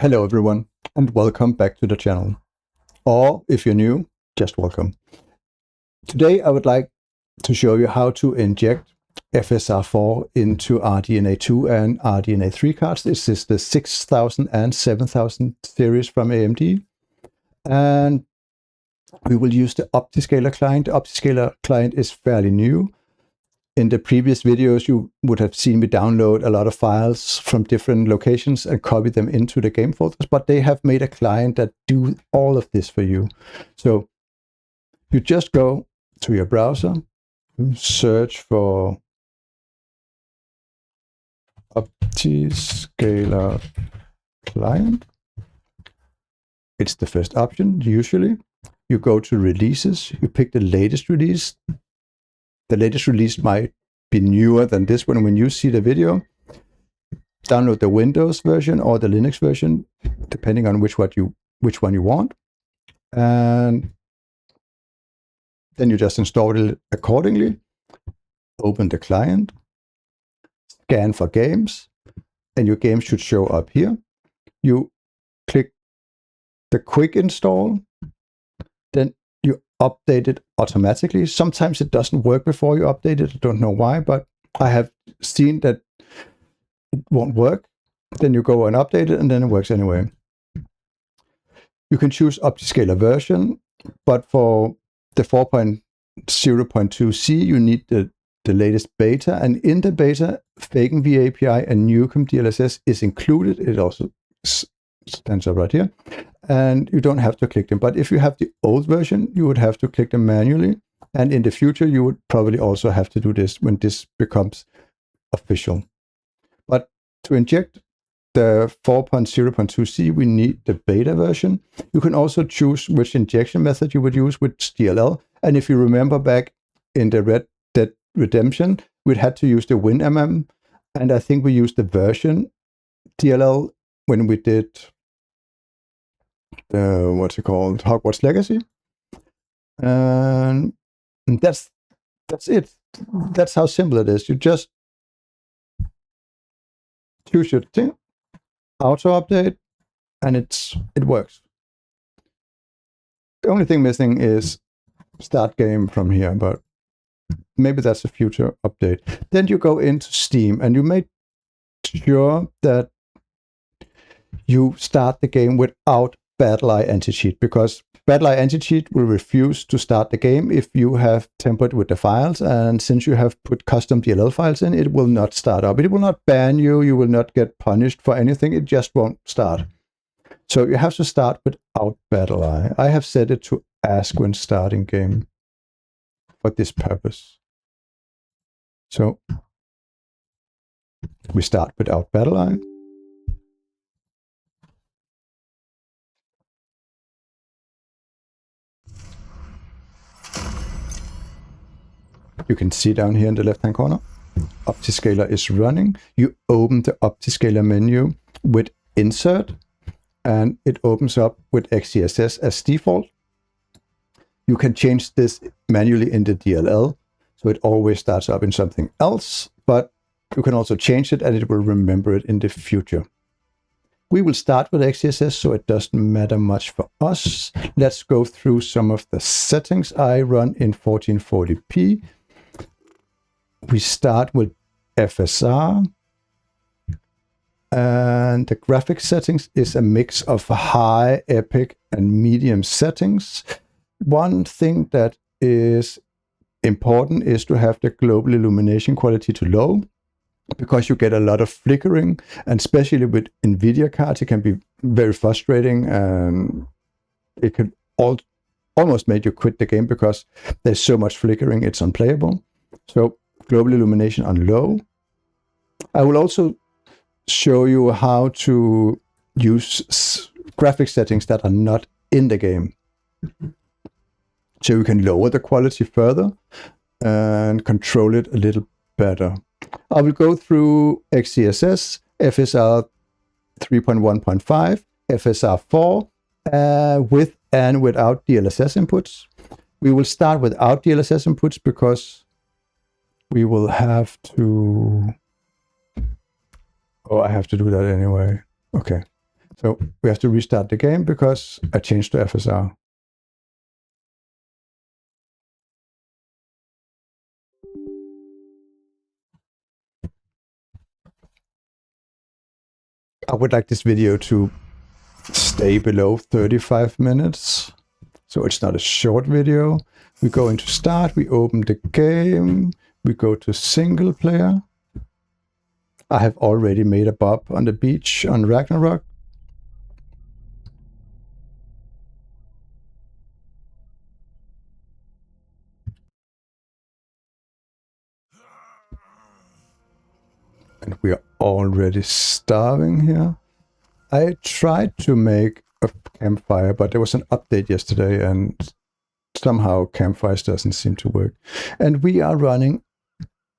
Hello everyone, and welcome back to the channel. Or if you're new, just welcome. Today I would like to show you how to inject Fsr3 into RDNA2 and RDNA3 cards. This is the 6000 and 7000 series from AMD. And we will use the Optiscaler client. The Optiscaler client is fairly new. In the previous videos, you would have seen me download a lot of files from different locations and copy them into the game folders, but they have made a client that do all of this for you. So you just go to your browser, search for Optiscaler client. It's the first option, usually. You go to releases, you pick the latest release. The latest release might be newer than this one when you see the video. Download the Windows version or the Linux version, depending on which one you want. And then you just install it accordingly. Open the client, scan for games, and your game should show up here. You click the quick install, then you update it automatically. Sometimes it doesn't work before you update it. I don't know why, but I have seen that it won't work. Then you go and update it, and then it works anyway. You can choose Optiscaler version, but for the 4.0.2c, you need the latest beta. And in the beta, Faken V API and Newcomb DLSS is included. It also stands up right here. And you don't have to click them. But if you have the old version, you would have to click them manually. And in the future, you would probably also have to do this when this becomes official. But to inject the 4.0.2c, we need the beta version. You can also choose which injection method you would use with DLL. And if you remember back in the Red Dead Redemption, we'd had to use the WinMM. And I think we used the version DLL when we did what's it called, Hogwarts Legacy, and that's it. That's how simple it is. You just choose your thing, auto update, and it works. The only thing missing is start game from here, but maybe that's a future update. Then you go into Steam and you make sure that you start the game without BattlEye anti-cheat, because BattlEye anti-cheat will refuse to start the game if you have tampered with the files, and since you have put custom DLL files in, it will not start up. It will not ban you, you will not get punished for anything, it just won't start. So you have to start without BattlEye. I have set it to ask when starting game for this purpose. So we start without BattlEye. You can see down here in the left-hand corner, Optiscaler is running. You open the Optiscaler menu with Insert, and it opens up with XESS as default. You can change this manually in the DLL, so it always starts up in something else, but you can also change it and it will remember it in the future. We will start with XESS, so it doesn't matter much for us. Let's go through some of the settings. I run in 1440p. We start with FSR, and the graphic settings is a mix of high, epic, and medium settings. One thing that is important is to have the global illumination quality to low, because you get a lot of flickering, and especially with NVIDIA cards, it can be very frustrating, and it can almost make you quit the game because there's so much flickering, it's unplayable. So global illumination on low. I will also show you how to use graphic settings that are not in the game. So you can lower the quality further and control it a little better. I will go through XESS, FSR 3.1.5, FSR4, with and without DLSS inputs. We will start without DLSS inputs because we will have to... Oh, I have to do that anyway. Okay. So we have to restart the game because I changed to FSR. I would like this video to stay below 35 minutes, so it's not a short video. We go into start, we open the game, we go to single player. I have already made a bob on the beach on Ragnarok. And we are already starving here. I tried to make a campfire, but there was an update yesterday and somehow campfires doesn't seem to work. And we are running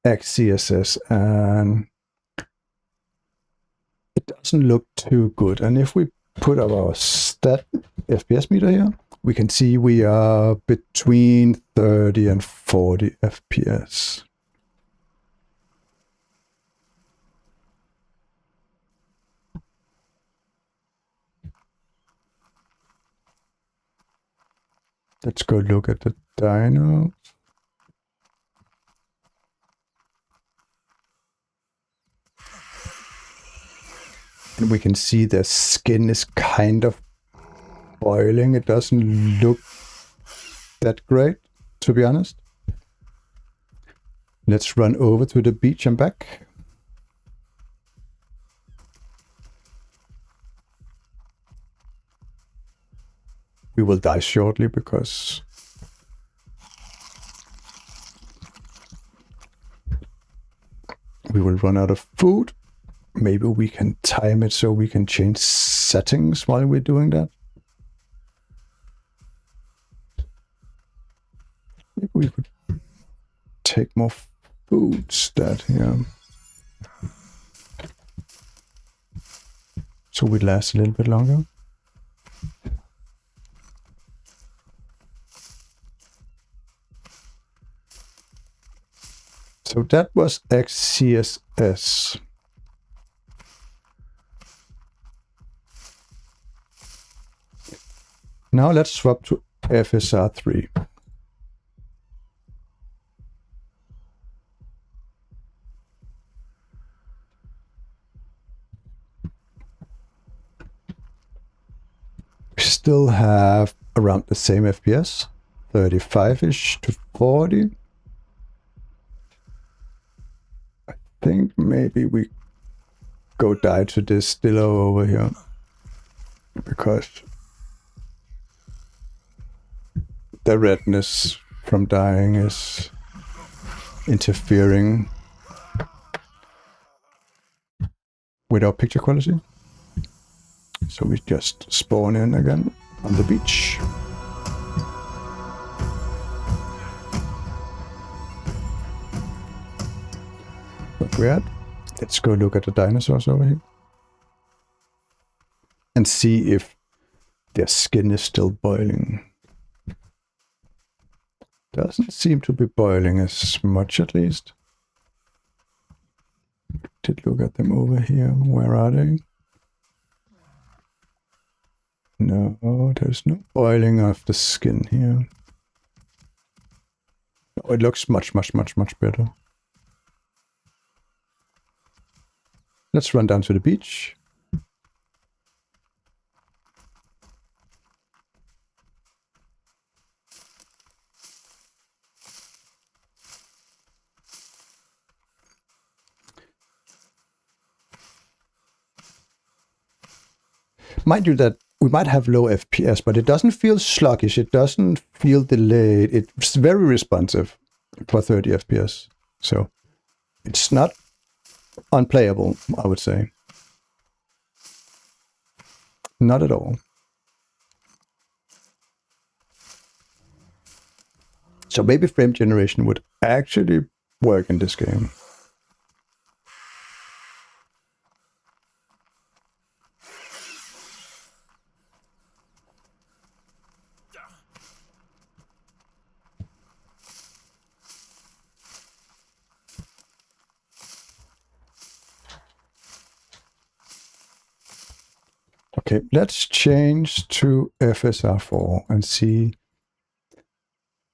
XESS and it doesn't look too good. And if we put up our stat FPS meter here, we can see we are between 30 and 40 FPS. Let's go look at the dyno. And we can see the skin is kind of boiling. It doesn't look that great, to be honest. Let's run over to the beach and back. We will die shortly because we will run out of food. Maybe we can time it so we can change settings while we're doing that. Maybe we could take more food stat here. So we last a little bit longer. So that was XESS. Now let's swap to Fsr3. We still have around the same FPS, 35-ish to 40. I think maybe we go die to this Dillo over here, because the redness from dying is interfering with our picture quality. So we just spawn in again on the beach. But we're at. Let's go look at the dinosaurs over here and see if their skin is still boiling. Doesn't seem to be boiling as much, at least. Did look at them over here. Where are they? No, there's no boiling of the skin here. Oh, it looks much better. Let's run down to the beach. Mind you that we might have low FPS, but it doesn't feel sluggish. It doesn't feel delayed. It's very responsive for 30 FPS. So it's not unplayable, I would say. Not at all. So maybe frame generation would actually work in this game. Okay, let's change to FSR4 and see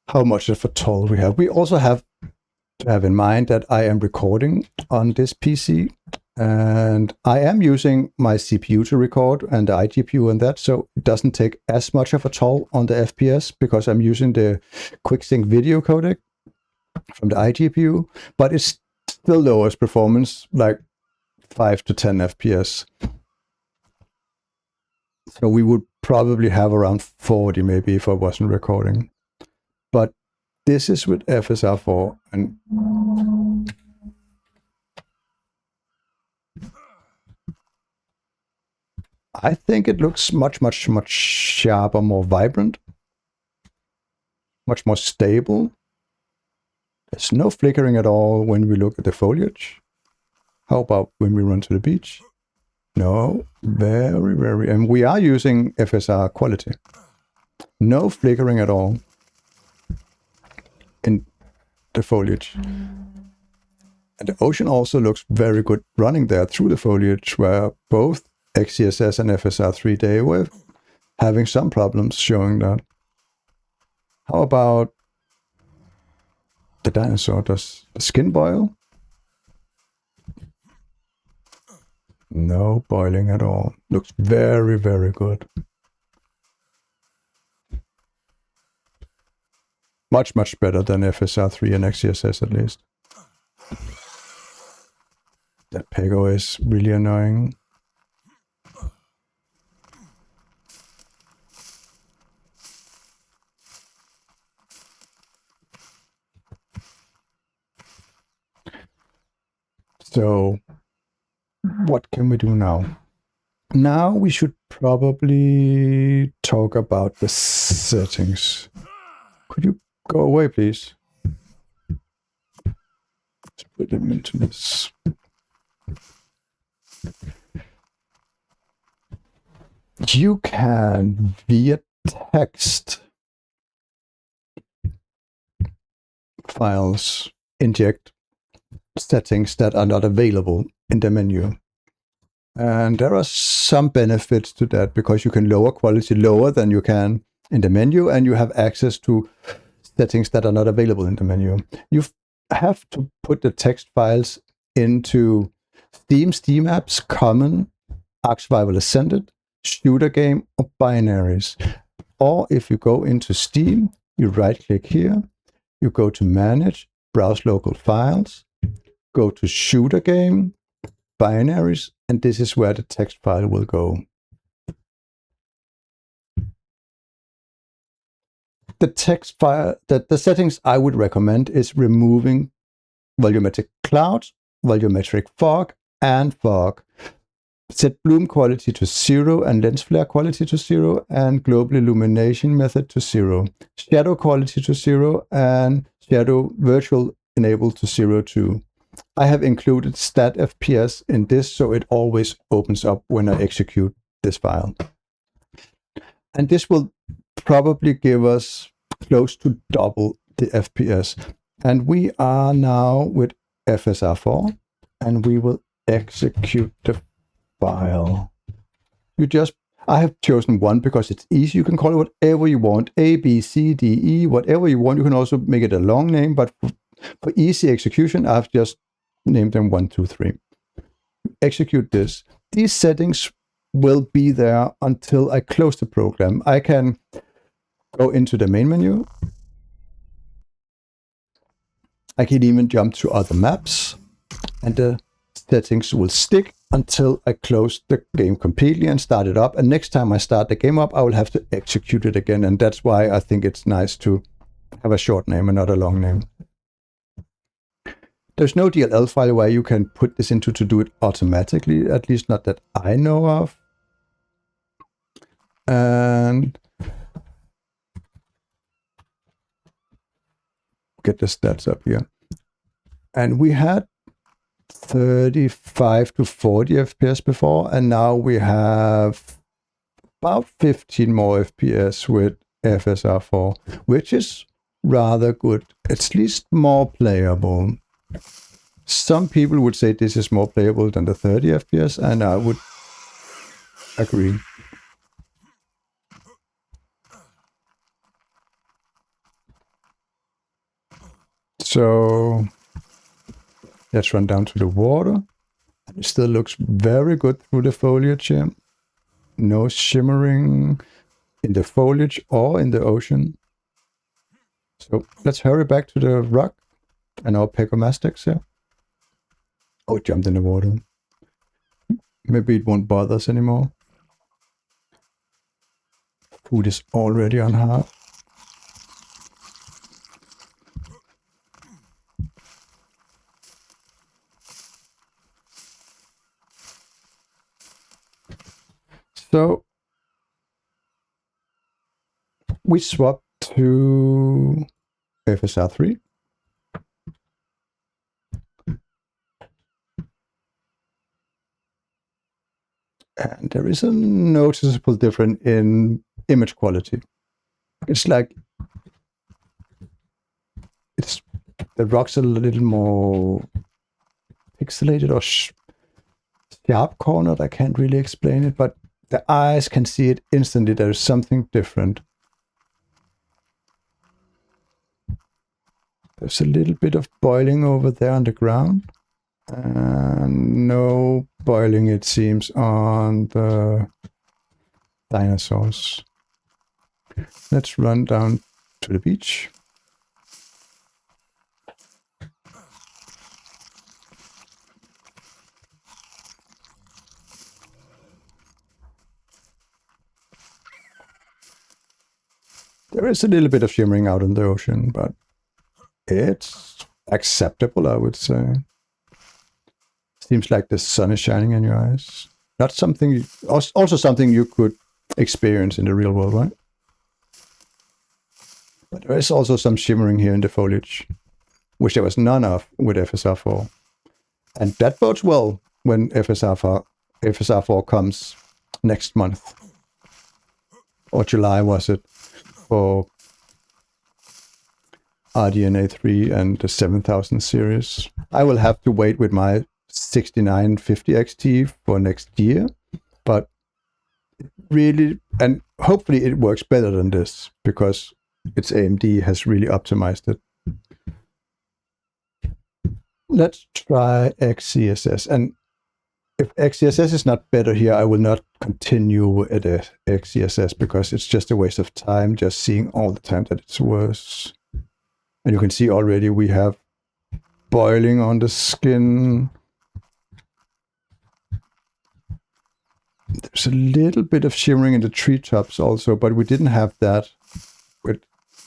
how much of a toll we have. We also have to have in mind that I am recording on this PC, and I am using my CPU to record and the iGPU and that, so it doesn't take as much of a toll on the FPS because I'm using the QuickSync video codec from the iGPU, but it still lowers performance like 5 to 10 FPS. So we would probably have around 40 maybe if I wasn't recording. But this is with FSR4, and I think it looks much sharper, more vibrant, much more stable. There's no flickering at all when we look at the foliage. How about when we run to the beach? No, very, and we are using FSR quality. No flickering at all in the foliage. And the ocean also looks very good running there through the foliage, where both XESS and FSR3, they were having some problems showing that. How about the dinosaur? Does the skin boil? No boiling at all. Looks very, very good. Much better than FSR3 and XESS at least. That Pego is really annoying. So, what can we do now? Now we should probably talk about the settings. Could you go away, please? Let's put them into this. You can, via text files, inject settings that are not available in the menu. And there are some benefits to that, because you can lower quality lower than you can in the menu, and you have access to settings that are not available in the menu. You have to put the text files into Steam Apps, Common, Ark Survival Ascended, Shooter Game, or Binaries. Or if you go into Steam, you right-click here, you go to Manage, Browse Local Files, go to Shooter Game, Binaries, and this is where the text file will go. The text file, the settings I would recommend is removing R.VolumetricCloud, R.VolumetricFog, and Fog. Set bloom quality to 0 and lens flare quality to 0 and global illumination method to 0. Shadow quality to 0 and Shadow.Virtual.Enable to 0 too. I have included stat FPS in this, so it always opens up when I execute this file. And this will probably give us close to double the FPS. And we are now with FSR4, and we will execute the file. I have chosen one because it's easy. You can call it whatever you want, A, B, C, D, E, whatever you want. You can also make it a long name, but for easy execution, I've just named them 1, 2, 3. Execute this. These settings will be there until I close the program. I can go into the main menu. I can even jump to other maps, and the settings will stick until I close the game completely and start it up. And next time I start the game up, I will have to execute it again. And that's why I think it's nice to have a short name and not a long name. There's no DLL file where you can put this into to do it automatically, at least not that I know of. And get the stats up here. And we had 35 to 40 FPS before, and now we have about 15 more FPS with FSR4, which is rather good. It's at least more playable. Some people would say this is more playable than the 30 FPS, and agree. So let's run down to the water. It still looks very good through the foliage here. No shimmering in the foliage or in the ocean. So let's hurry back to the rock and our Pegomastax here. Oh, it jumped in the water. Maybe it won't bother us anymore. Food is already on half. So we swap to Fsr3. And there is a noticeable difference in image quality. It's like the rocks are a little more pixelated or sharp cornered. I can't really explain it, but the eyes can see it instantly. There is something different. There's a little bit of boiling over there on the ground. And no boiling, it seems, on the dinosaurs. Let's run down to the beach. There is a little bit of shimmering out in the ocean, but it's acceptable, I would say. Seems like the sun is shining in your eyes. Not something, also something you could experience in the real world, right? But there is also some shimmering here in the foliage, which there was none of with FSR4. And that bodes well when FSR4 comes next month. Or July, was it? For RDNA 3 and the 7000 series. I will have to wait with my 6950 XT for next year, but really, and hopefully it works better than this, because its AMD has really optimized it. Let's try XESS, and if XESS is not better here, I will not continue with XESS, because it's just a waste of time just seeing all the time that it's worse. And you can see already we have boiling on the skin. There's a little bit of shimmering in the treetops also, but we didn't have that with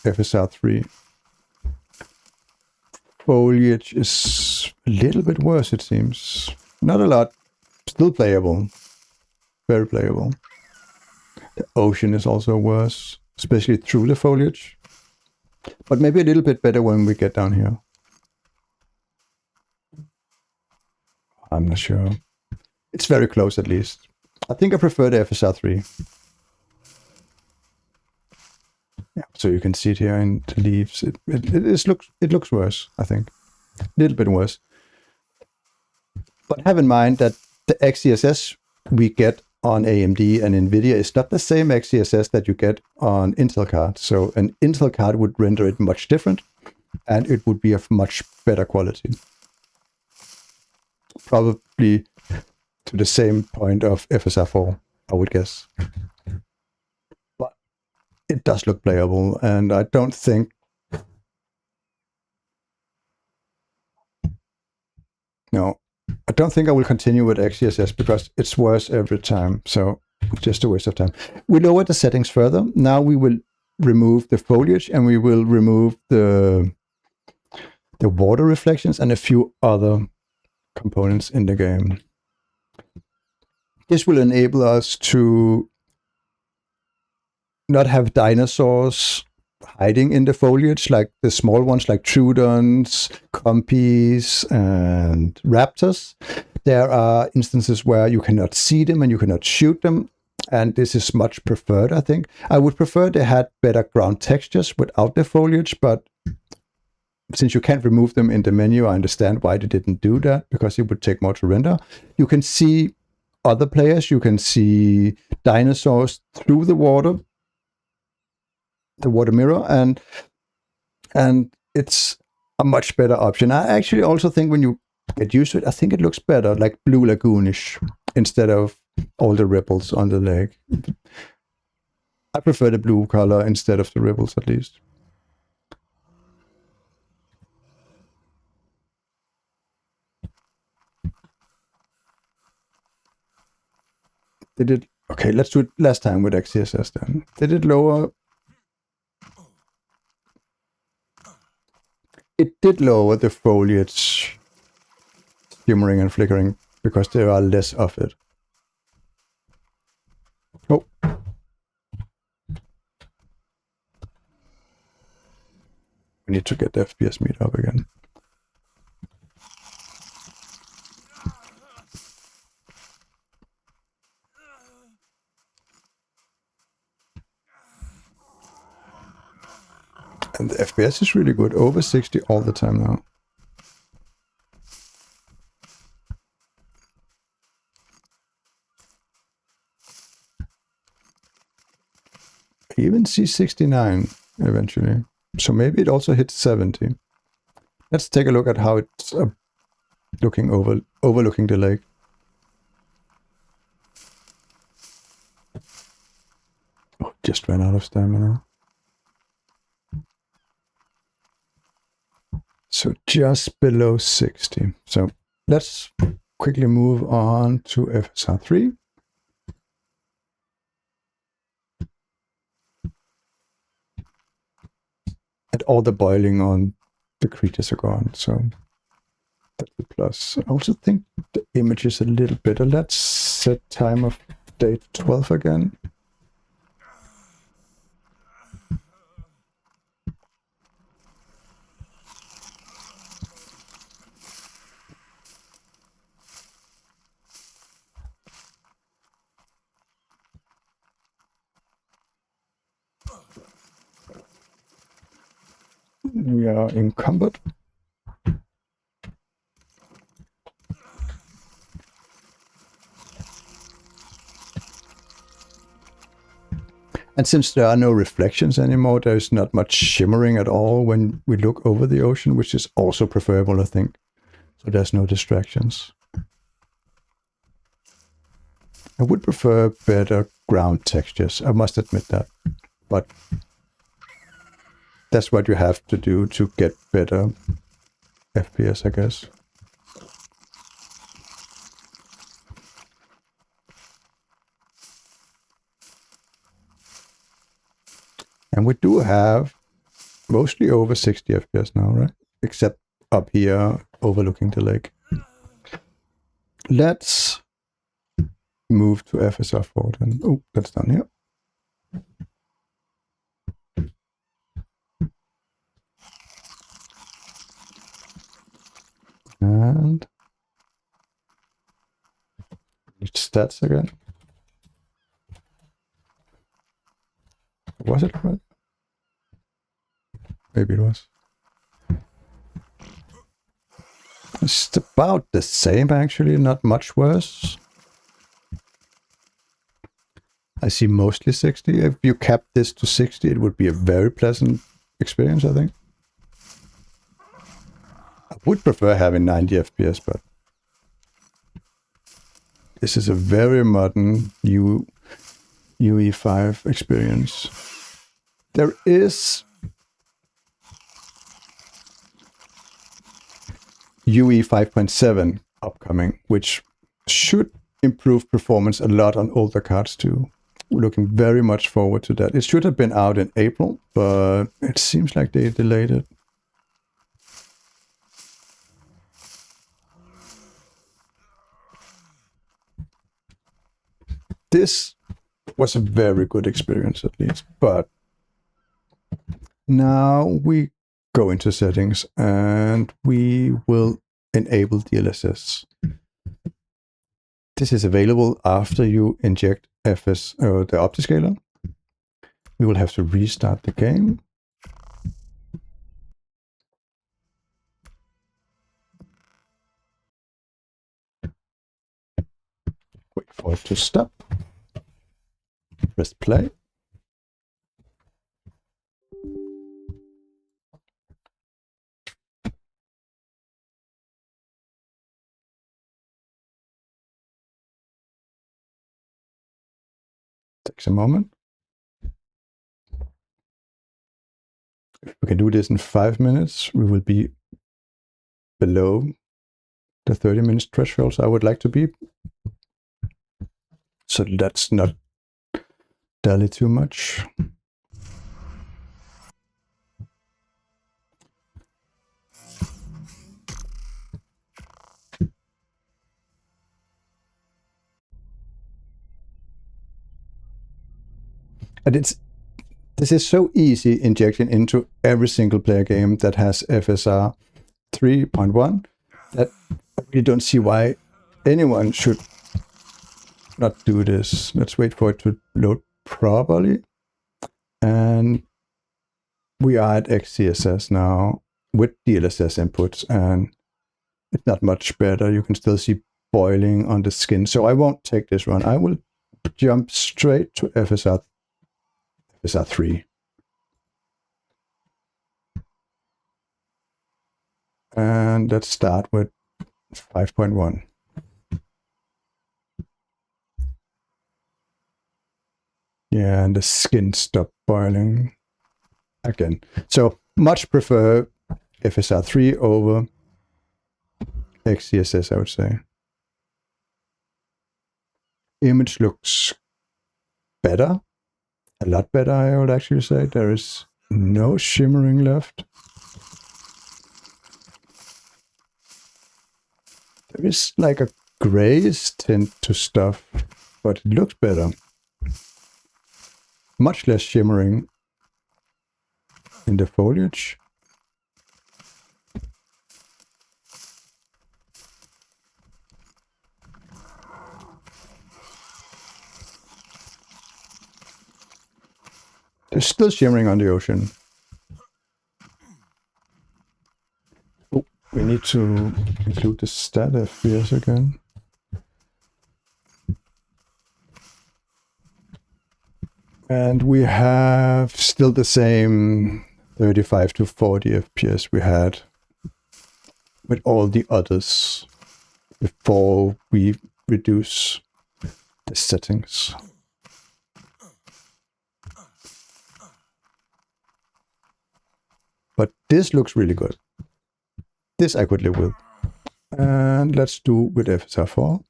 FSR3. Foliage is a little bit worse, it seems. Not a lot. Still playable. Very playable. The ocean is also worse, especially through the foliage. But maybe a little bit better when we get down here. I'm not sure. It's very close at least. I think I prefer the FSR3. Yeah, so you can see it here in the leaves. It looks worse, I think. A little bit worse. But have in mind that the XESS we get on AMD and NVIDIA is not the same XESS that you get on Intel cards. So an Intel card would render it much different, and it would be of much better quality. Probably to the same point of FSR4, I would guess. But it does look playable, and I don't think... No, I don't think I will continue with XESS because it's worse every time. So it's just a waste of time. We lowered the settings further. Now we will remove the foliage, and we will remove the water reflections and a few other components in the game. This will enable us to not have dinosaurs hiding in the foliage, like the small ones like Troodons, Compies, and Raptors. There are instances where you cannot see them and you cannot shoot them, and this is much preferred, I think. I would prefer they had better ground textures without the foliage, but since you can't remove them in the menu, I understand why they didn't do that, because it would take more to render. You can see other players. You can see dinosaurs through the water mirror, and it's a much better option. I actually also think when you get used to it, I think it looks better, like Blue Lagoonish, instead of all the ripples on the lake. I prefer the blue color instead of the ripples, at least. Did it? Okay, let's do it last time with XESS then. Did it lower? It did lower the foliage shimmering and flickering because there are less of it. Oh. We need to get the FPS meter up again. And the FPS is really good, over 60 all the time now. I even see 69 eventually. So maybe it also hits 70. Let's take a look at how it's overlooking the lake. Oh, just ran out of stamina. So just below 60. So let's quickly move on to Fsr3. And all the boiling on the creatures are gone, so that's a plus. I also think the image is a little better. Let's set time of day to 12 again. We are in combat. And since there are no reflections anymore, there's not much shimmering at all when we look over the ocean, which is also preferable, I think. So there's no distractions. I would prefer better ground textures, I must admit that. But that's what you have to do to get better FPS, I guess. And we do have mostly over 60 FPS now, right? Except up here, overlooking the lake. Let's move to Fsr4 then. Oh, that's done here. And stats again. Was it right? Maybe it was. It's about the same, actually, not much worse. I see mostly 60. If you cap this to 60, it would be a very pleasant experience, I think. I would prefer having 90 FPS, but this is a very modern UE5 experience. There is UE 5.7 upcoming, which should improve performance a lot on older cards too. We're looking very much forward to that. It should have been out in April, but it seems like they delayed it. This was a very good experience, at least, but now we go into settings and we will enable dlss. This is available after you inject the Optiscaler. We will have to restart the game. Wait for it to stop. Press play. Takes a moment. If we can do this in 5 minutes, we will be below the 30-minute thresholds I would like to be. So that's not dally too much. And this is so easy injection into every single player game that has FSR 3.1 that I really don't see why anyone should not do this. Let's wait for it to load properly. And we are at XESS now with dlss inputs, and it's not much better. You can still see boiling on the skin. So I won't take this run. I will jump straight to FSR3. And let's start with 5.1. Yeah, and the skin stopped boiling again. So much prefer FSR3 over XESS, I would say. Image looks better, a lot better, I would actually say. There is no shimmering left. There is like a grayish tint to stuff, but it looks better. Much less shimmering in the foliage. There's still shimmering on the ocean. Oh, we need to include the stat FPS again. And we have still the same 35 to 40 FPS we had with all the others before we reduce the settings. But this looks really good. This I could live with. And let's do with Fsr4.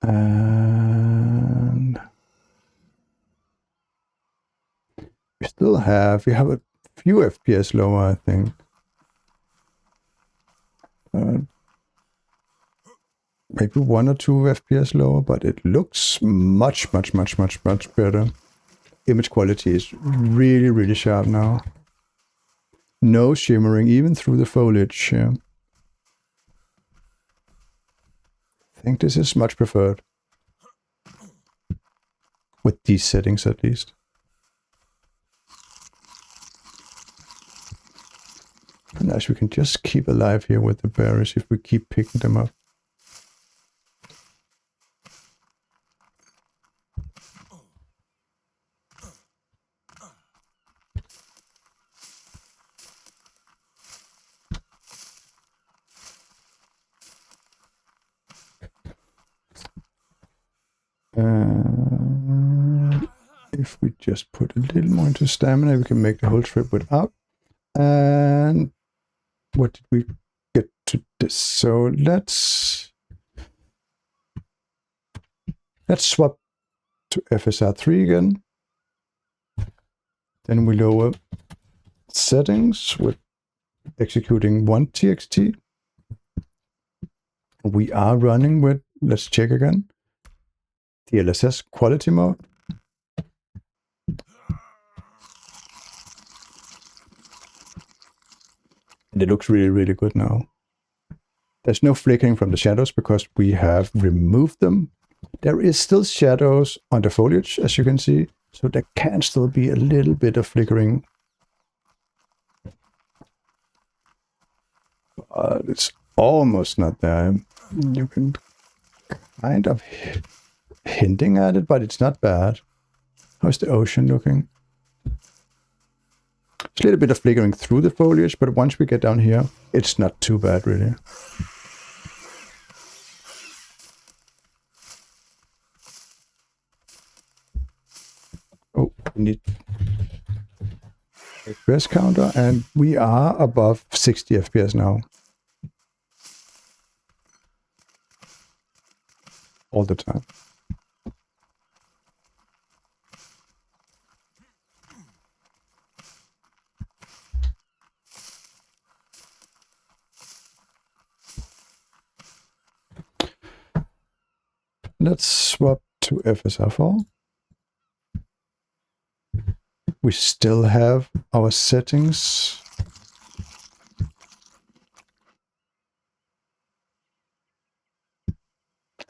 And we have a few FPS lower, I think. Maybe 1 or 2 FPS lower, but it looks much better. Image quality is really, really sharp now. No shimmering, even through the foliage. Yeah. I think this is much preferred. With these settings, at least. And as we can just keep alive here with the berries if we keep picking them up. If we just put a little more into stamina, we can make the whole trip without. And what did we get to this? So let's swap to FSR3 again. Then we lower settings with executing 1 TXT. We are running with, let's check again, dlss quality mode. And it looks really, really good now. There's no flickering from the shadows because we have removed them. There is still shadows on the foliage, as you can see, so there can still be a little bit of flickering. but it's almost not there. You can kind of hinting at it, but it's not bad. How's the ocean looking? It's a little bit of flickering through the foliage, but once we get down here, it's not too bad, really. Oh, we need a FPS counter, and we are above 60 FPS now. All the time. Let's swap to FSR4. We still have our settings.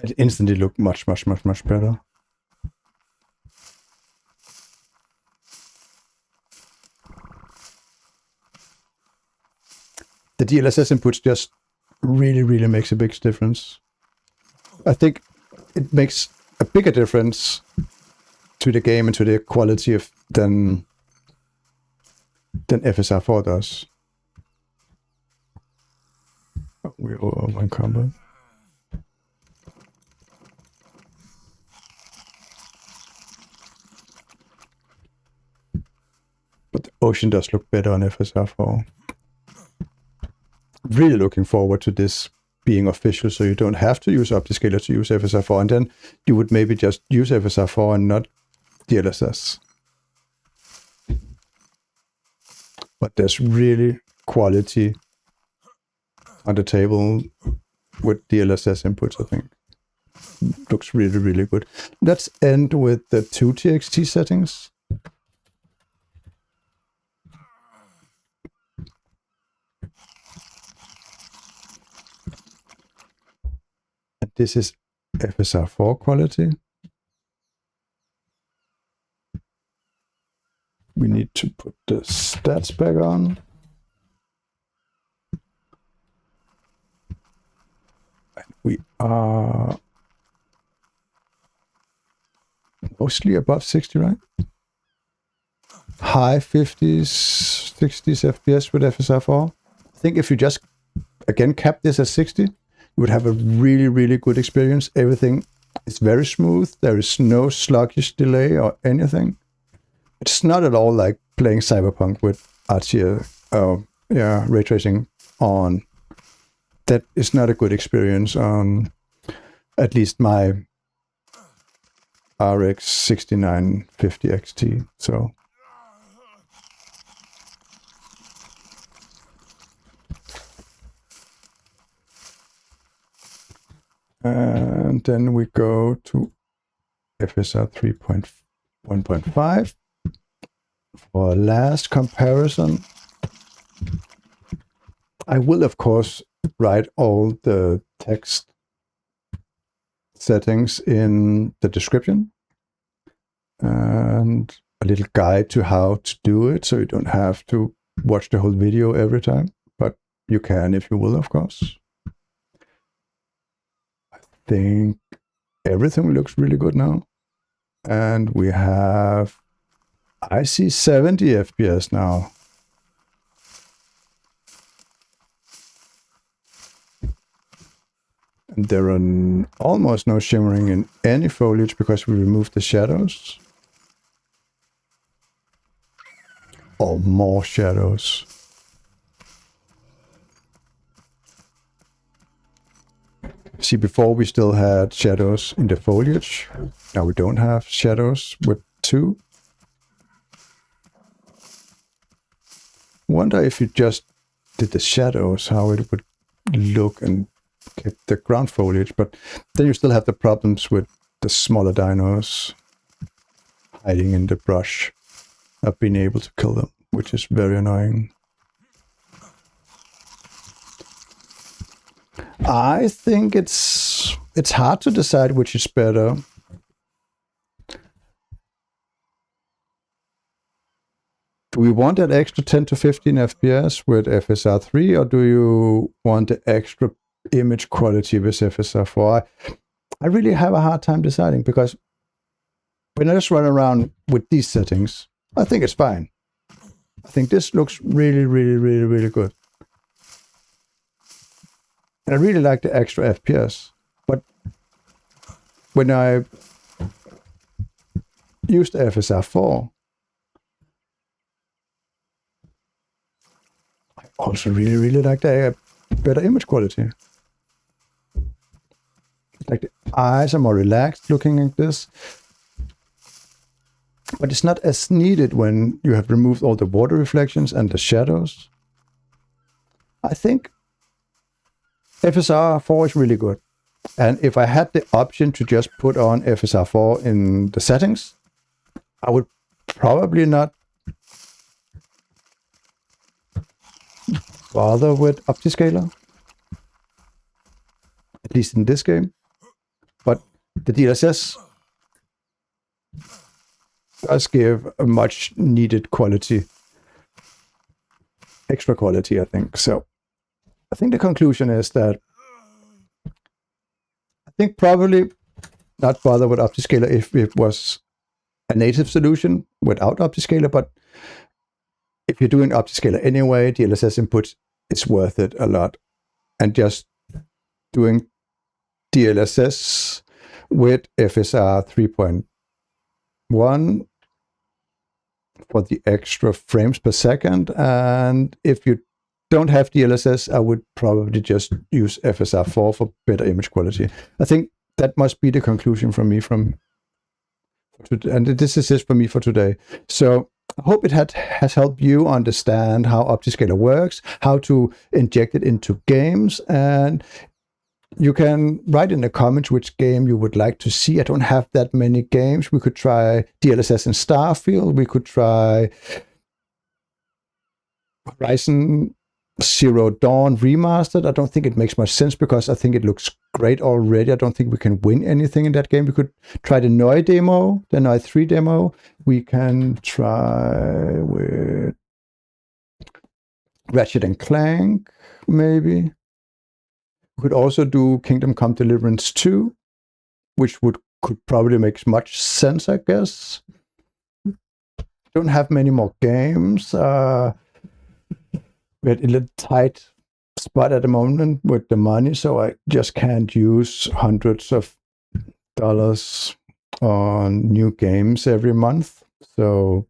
It instantly looked much better. The DLSS inputs just really makes a big difference. I think it makes a bigger difference to the game and to the quality of than FSR4 does. Oh, we're over one combo. But the ocean does look better on FSR4. Really looking forward to this being official, so you don't have to use Optiscaler to use FSR4, and then you would maybe just use FSR4 and not DLSS. But there's really quality on the table with DLSS inputs, I think. Looks really good. Let's end with the 2TXT settings. And this is FSR4 quality. We need to put the stats back on. And we are mostly above 60, right? High 50s, 60s FPS with FSR4. I think if you just, again, cap this at 60, you would have a really good experience. Everything is very smooth. There is no sluggish delay or anything. It's not at all like playing Cyberpunk with ray tracing on. That is not a good experience on at least my RX 6950 XT. So and then we go to FSR 3.1.5 for last comparison. I will, of course, write all the text settings in the description and a little guide to how to do it, so you don't have to watch the whole video every time, but you can if you will, of course. I think everything looks really good now, and we have, I see 70 FPS now. And there are almost no shimmering in any foliage because we removed the shadows. Or more shadows. See, before we still had shadows in the foliage. Now we don't have shadows with 2. Wonder if you just did the shadows, how it would look and kept the ground foliage, but then you still have the problems with the smaller dinos hiding in the brush, not being able to kill them, which is very annoying. I think it's hard to decide which is better. do we want that extra 10 to 15 FPS with FSR3, or do you want the extra image quality with FSR4? I really have a hard time deciding, because when I just run around with these settings, I think it's fine. I think this looks really, really, really, really good. And I really like the extra FPS. But when I used FSR4, I also really, really like the better image quality. Like the eyes are more relaxed looking like this. But it's not as needed when you have removed all the water reflections and the shadows. I think FSR4 is really good. And if I had the option to just put on FSR4 in the settings, I would probably not bother with Optiscaler. At least in this game. But the DLSS does give a much needed quality, extra quality, I think. So I think the conclusion is that I think probably not bother with Optiscaler if it was a native solution without Optiscaler, but if you're doing Optiscaler anyway, DLSS input is worth it a lot. And just doing DLSS with FSR 3.1 for the extra frames per second. And if you don't have DLSS, I would probably just use FSR4 for better image quality. I think that must be the conclusion from me and this is it for me for today. So I hope it has helped you understand how Optiscaler works, how to inject it into games, and you can write in the comments which game you would like to see. I don't have that many games. We could try DLSS in Starfield. We could try Horizon Zero Dawn Remastered. I don't think it makes much sense because I think it looks great already. I don't think we can win anything in that game. We could try the Noi demo, the Noi 3 demo. We can try with Ratchet & Clank, maybe. We could also do Kingdom Come Deliverance 2, which could probably make much sense, I guess. Don't have many more games. We're at a little tight spot at the moment with the money, so I just can't use hundreds of dollars on new games every month. So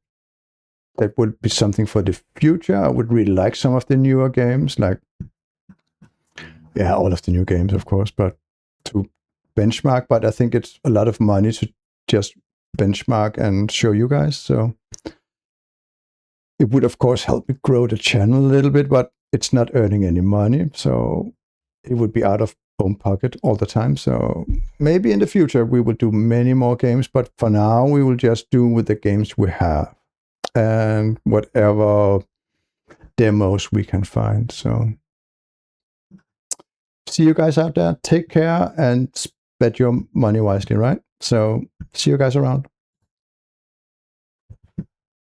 that would be something for the future. I would really like some of the newer games, like all of the new games, of course, but to benchmark. But I think it's a lot of money to just benchmark and show you guys. So it would, of course, help me grow the channel a little bit, but it's not earning any money. So it would be out of own pocket all the time. So maybe in the future we will do many more games, but for now we will just do with the games we have and whatever demos we can find. So see you guys out there. Take care and spend your money wisely, right? So see you guys around.